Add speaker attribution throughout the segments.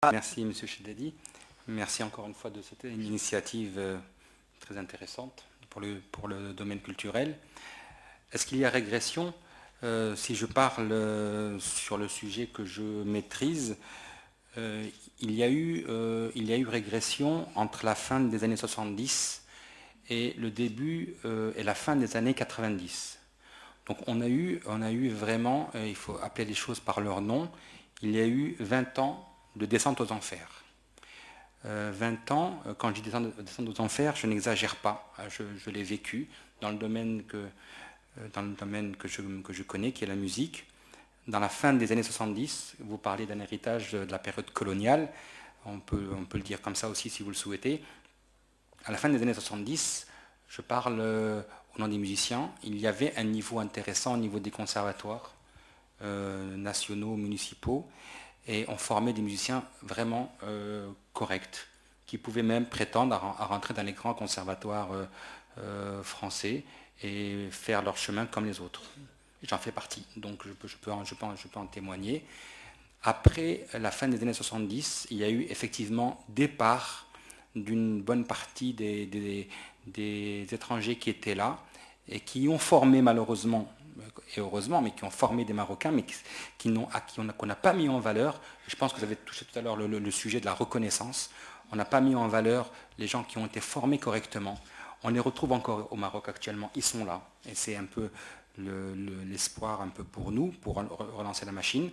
Speaker 1: Merci Monsieur Chedadi. Merci encore une fois de cette initiative très intéressante pour le domaine culturel. Est-ce qu'il y a régression? Si je parle sur le sujet que je maîtrise, il y a eu régression entre la fin des années 70 et le début et la fin des années 90. Donc on a eu vraiment, il faut appeler les choses par leur nom, il y a eu 20 ans de descente aux enfers. 20 ans, quand je dis descente aux enfers, je n'exagère pas, je l'ai vécu dans le domaine que je connais, qui est la musique. Dans la fin des années 70, vous parlez d'un héritage de la période coloniale, on peut le dire comme ça aussi si vous le souhaitez. À la fin des années 70, je parle au nom des musiciens, il y avait un niveau intéressant au niveau des conservatoires nationaux, municipaux, et on formait des musiciens vraiment corrects, qui pouvaient même prétendre à rentrer dans les grands conservatoires français et faire leur chemin comme les autres. J'en fais partie, donc je peux en témoigner. Après la fin des années 70, il y a eu effectivement départ d'une bonne partie des étrangers qui étaient là et qui ont formé malheureusement, et heureusement, mais qui ont formé des Marocains, mais qu'on n'a pas mis en valeur. Je pense que vous avez touché tout à l'heure le sujet de la reconnaissance. On n'a pas mis en valeur les gens qui ont été formés correctement. On les retrouve encore au Maroc actuellement, ils sont là. Et c'est un peu l'espoir un peu pour nous, pour relancer la machine.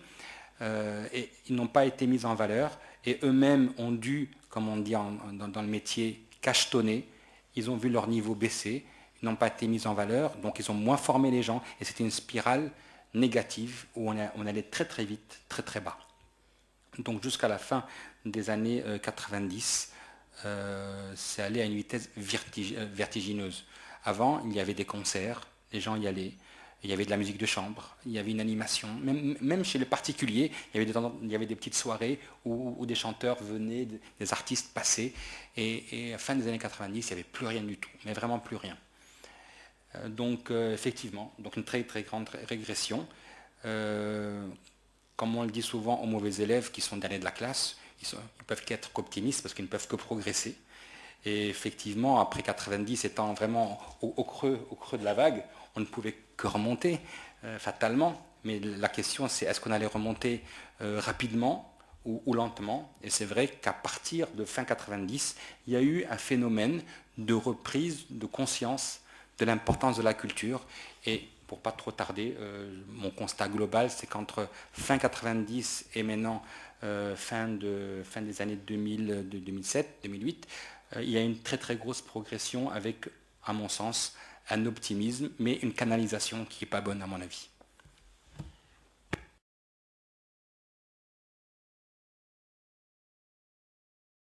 Speaker 1: Et ils n'ont pas été mis en valeur et eux-mêmes ont dû, comme on dit dans le métier, cachetonner. Ils ont vu leur niveau baisser, ils n'ont pas été mis en valeur, donc ils ont moins formé les gens et c'était une spirale négative où on allait très très vite, très très bas. Donc jusqu'à la fin des années 90, c'est allé à une vitesse vertigineuse. Avant, il y avait des concerts, les gens y allaient, il y avait de la musique de chambre, il y avait une animation, même chez les particuliers, il y avait des petites soirées où des chanteurs venaient, des artistes passaient, et à la fin des années 90, il n'y avait plus rien du tout, mais vraiment plus rien. Donc effectivement, donc une très très grande régression. Comme on le dit souvent aux mauvais élèves qui sont derniers de la classe, ils peuvent qu'être qu'optimistes parce qu'ils ne peuvent que progresser. Et effectivement, après 90, étant vraiment au creux de la vague, on ne pouvait que remonter fatalement. Mais la question, c'est est-ce qu'on allait remonter rapidement ou lentement? Et c'est vrai qu'à partir de fin 90, il y a eu un phénomène de reprise de conscience de l'importance de la culture. Et pour pas trop tarder, mon constat global, c'est qu'entre fin 90 et maintenant fin des années 2000, 2007, 2008, il y a une très très grosse progression avec, à mon sens, un optimisme, mais une canalisation qui n'est pas bonne à mon avis.